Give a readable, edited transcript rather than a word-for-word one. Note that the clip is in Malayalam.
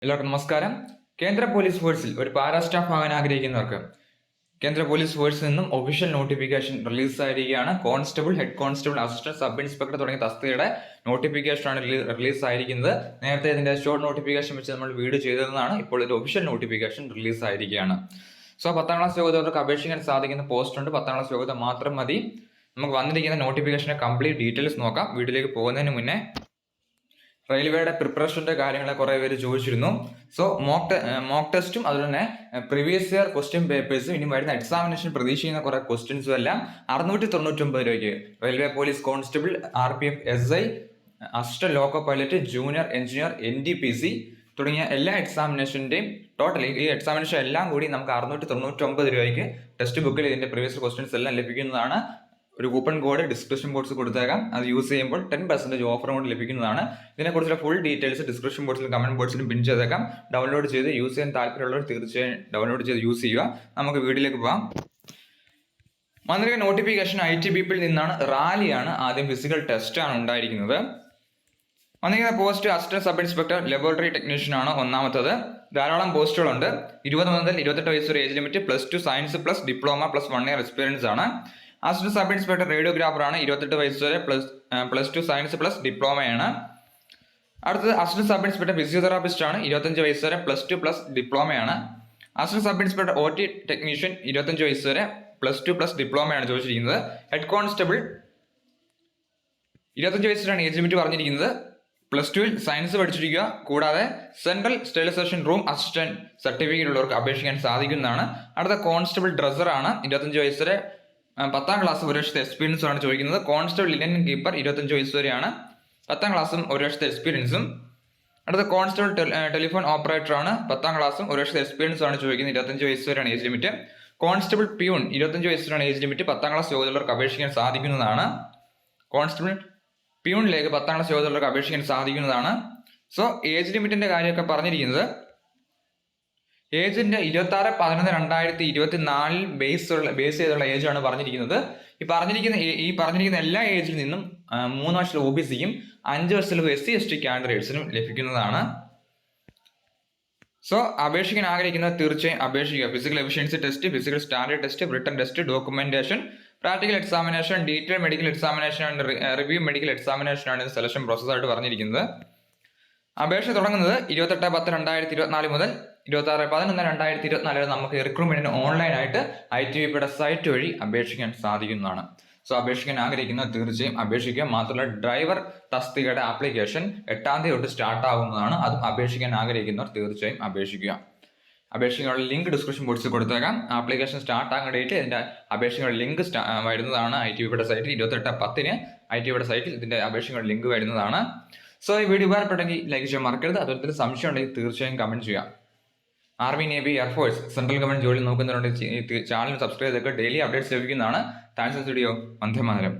എല്ലാവർക്കും നമസ്കാരം. കേന്ദ്ര പോലീസ് ഫോഴ്സിൽ ഒരു പാരാ സ്റ്റാഫ് ആകാൻ ആഗ്രഹിക്കുന്നവർക്ക് കേന്ദ്ര പോലീസ് ഫോഴ്സിൽ നിന്നും ഒഫീഷ്യൽ നോട്ടിഫിക്കേഷൻ റിലീസായിരിക്കുകയാണ്. Constable, head constable, assistant sub inspector തുടങ്ങിയ തസ്തികയുടെ നോട്ടിഫിക്കേഷനാണ് റിലീസ് ആയിരിക്കുന്നത്. നേരത്തെ ഇതിന്റെ ഷോർട്ട് നോട്ടിഫിക്കേഷൻ വെച്ച് നമ്മൾ വീഡിയോ ചെയ്തതാണ്. ഇപ്പോൾ ഒരു ഒഫീഷ്യൽ നോട്ടിഫിക്കേഷൻ റിലീസ് ആയിരിക്കുകയാണ്. സോ 10ാം ക്ലാസ് യോഗ്യതവർക്ക് അപേക്ഷിക്കാൻ സാധിക്കുന്ന പോസ്റ്റ് ഉണ്ട്. 10ാം ക്ലാസ് യോഗ്യത മാത്രം മതി. നമുക്ക് വന്നിരിക്കുന്ന നോട്ടിഫിക്കേഷന്റെ കംപ്ലീറ്റ് ഡീറ്റെയിൽസ് നോക്കാം. വീഡിയോയിലേക്ക് പോകുന്നതിന് മുന്നേ റെയിൽവേയുടെ പ്രിപ്പറേഷന്റെ കാര്യങ്ങളെ കുറെ പേര് ചോദിച്ചിരുന്നു. സോ മോക്ക് ടെസ്റ്റും അതുപോലെ തന്നെ പ്രീവിയസ് ഇയർ ക്വസ്റ്റ്യൻ പേപ്പേഴ്സും ഇനി വരുന്ന എക്സാമിനേഷൻ പ്രതീക്ഷിക്കുന്ന കുറെ ക്വസ്റ്റ്യൻസും എല്ലാം 699 രൂപയ്ക്ക് railway police constable, RPF SI, assistant loco pilot, junior engineer, NTPC തുടങ്ങിയ എല്ലാ എക്സാമിനേഷന്റെയും ടോട്ടൽ ഈ എക്സാമിനേഷൻ എല്ലാം കൂടി നമുക്ക് 699 രൂപയ്ക്ക് ടെക്സ്റ്റ് ബുക്കിൽ ഇതിന്റെ പ്രീവിയസ് ക്വസ്റ്റ്യൻസ് എല്ലാം ലഭിക്കുന്നതാണ്. ഒരു കൂപ്പൺ കോഡ് ഡിസ്ക്രിപ്ഷൻ ബോക്സ് കൊടുത്തേക്കാം. അത് യൂസ് ചെയ്യുമ്പോൾ 10% ഓഫർ കൊണ്ട് ലഭിക്കുന്നതാണ്. ഇതിനെക്കുറിച്ചുള്ള ഫുൾ ഡീറ്റെയിൽസ് ഡിസ്ക്രിപ്ഷൻ ബോക്സിലും കമന്റ് ബോക്സിലും പിൻ ചെയ്തേക്കാം. ഡൗൺലോഡ് ചെയ്ത് യൂസ് ചെയ്യാൻ താല്പര്യമുള്ളവർ തീർച്ചയായും ഡൗൺലോഡ് ചെയ്ത് യൂസ് ചെയ്യുക. നമുക്ക് വീഡിയോയിലേക്ക് പോകാം. വന്നിരിക്കുന്ന നോട്ടിഫിക്കേഷൻ ITBPയിൽ നിന്നാണ്. റാലിയാണ്. ആദ്യം ഫിസിക്കൽ ടെസ്റ്റ് ആണ് ഉണ്ടായിരിക്കുന്നത്. വന്നിരിക്കുന്ന post assistant sub inspector, laboratory technician ആണ് ഒന്നാമത്തത്. ധാരാളം പോസ്റ്റുകളുണ്ട്. 20 മുതൽ 28 വയസ്സ് വരെ age limit. +2 science plus diploma plus 1 year experience ആണ്. അസിസ്റ്റന്റ് സബ് ഇൻസ്പെക്ടർ റേഡിയോഗ്രാഫർ ആണ്. 28 വയസ്സ് വരെ +2 സയൻസ് പ്ലസ് ഡിപ്ലോമയാണ്. അടുത്തത് അസിസ്റ്റന്റ് സബ് ഇൻസ്പെക്ടർ ഫിസിയോതെറാപ്പിസ്റ്റ് ആണ്. 25 വയസ്സ് വരെ +2 പ്ലസ് ഡിപ്ലോമയാണ്. Assistant sub inspector OT technician 25 വയസ്സ് വരെ +2 പ്ലസ് ഡിപ്ലോമയാണ് ചോദിച്ചിരിക്കുന്നത്. ഹെഡ് കോൺസ്റ്റബിൾ 25 വയസ്സിലാണ് ഏജ് ലിമിറ്റ് പറഞ്ഞിരിക്കുന്നത്. +2 സയൻസ് പഠിച്ചിരിക്കുക. കൂടാതെ central sterilization room assistant certificate ഉള്ളവർക്ക് അപേക്ഷിക്കാൻ സാധിക്കുന്നതാണ്. അടുത്ത കോൺസ്റ്റബിൾ ഡ്രസ്സർ ആണ്. 25 വയസ്സ് വരെ 10ാം ക്ലാസ് 1 വർഷത്തെ എക്സ്പീരിയൻസ് ആണ് ചോദിക്കുന്നത്. കോൺസ്റ്റബിൾ ലിനൻ കീപ്പർ 25 വയസ്സ് വരെയാണ്. 10ാം ക്ലാസ്സും 1 വർഷത്തെ എക്സ്പീരിയൻസും. അടുത്ത കോൺസ്റ്റബിൾ ടെലിഫോൺ ഓപ്പറേറ്റർ ആണ്. 10ാം ക്ലാസ്സും 1 വർഷത്തെ എക്സ്പീരിയൻസ് ആണ് ചോദിക്കുന്നത്. 25 വയസ്സ് വരെയാണ് ഏജ് ലിമിറ്റ്. കോൺസ്റ്റബിൾ പ്യൂൺ 25 വയസ്സ് വരെയാണ് ഏജ് ലിമിറ്റ്. 10ാം ക്ലാസ് യോഗ്യതയുള്ളവർക്ക് അപേക്ഷിക്കാൻ സാധിക്കുന്നതാണ്. കോൺസ്റ്റബിൾ പ്യൂണിലേക്ക് 10ാം ക്ലാസ് യോഗ്യതയുള്ളവർക്ക് അപേക്ഷിക്കാൻ സാധിക്കുന്നതാണ്. സോ ഏജ് ലിമിറ്റിന്റെ കാര്യമൊക്കെ പറഞ്ഞിരിക്കുന്നത് ഏജിന്റെ 26/11/2024 ബേസ് ചെയ്തുള്ള ഏജ് ആണ് പറഞ്ഞിരിക്കുന്നത്. ഈ പറഞ്ഞിരിക്കുന്ന എല്ലാ ഏജിൽ നിന്നും 3 വർഷത്തിൽ OBCക്കും 5 വർഷത്തിൽ SC/ST കാൻഡിഡേറ്റ്സിനും ലഭിക്കുന്നതാണ്. സോ അപേക്ഷിക്കാൻ ആഗ്രഹിക്കുന്നത് തീർച്ചയായും അപേക്ഷിക്കുക. Physical efficiency test, physical standard test, written test, documentation, practical examination, detail medical examination and review medical examination ആണ് സെലക്ഷൻ പ്രോസസ്സായിട്ട് പറഞ്ഞിരിക്കുന്നത്. അപേക്ഷ തുടങ്ങുന്നത് 28/10/2024 മുതൽ 26/11/2024 വരെ നമുക്ക് റിക്രൂട്ട്മെന്റിന് ഓൺലൈനായിട്ട് ITBPയുടെ സൈറ്റ് വഴി അപേക്ഷിക്കാൻ സാധിക്കുന്നതാണ്. സോ അപേക്ഷിക്കാൻ ആഗ്രഹിക്കുന്നത് തീർച്ചയായും അപേക്ഷിക്കുക. മാത്രമല്ല ഡ്രൈവർ തസ്തികയുടെ ആപ്ലിക്കേഷൻ 8ാം തീയതി തൊട്ട് സ്റ്റാർട്ട് ആവുന്നതാണ്. അതും അപേക്ഷിക്കാൻ ആഗ്രഹിക്കുന്നവർ തീർച്ചയായും അപേക്ഷിക്കുക. അപേക്ഷകളുടെ ലിങ്ക് ഡിസ്ക്രിപ്ഷൻ ബോക്സിൽ കൊടുത്തേക്കാം. ആപ്ലിക്കേഷൻ സ്റ്റാർട്ട് ആകുന്ന ഡേറ്റ് ഇതിന്റെ അപേക്ഷകളുടെ ലിങ്ക് വരുന്നതാണ്. ITBPയുടെ സൈറ്റിൽ 28/10 ITBPയുടെ സൈറ്റിൽ ഇതിന്റെ അപേക്ഷകളുടെ ലിങ്ക് വരുന്നതാണ്. സോ ഈ വീഡിയോ ഉപകാരപ്പെട്ടെങ്കിൽ ലൈക്ക് ചെയ്യാൻ മറക്കരുത്. അതുപോലെ സംശയം ഉണ്ടെങ്കിൽ തീർച്ചയായും കമന്റ് ചെയ്യാം. Army, navy, air force, central government ജോലി നോക്കുന്നവരുണ്ട് ചാനൽ സബ്സ്ക്രൈബ് ചെയ്തൊക്കെ ഡെയിലി അപ്ഡേറ്റ്സ് ലഭിക്കുന്നതാണ്. Thanks video. വന്ദേ മാതരം.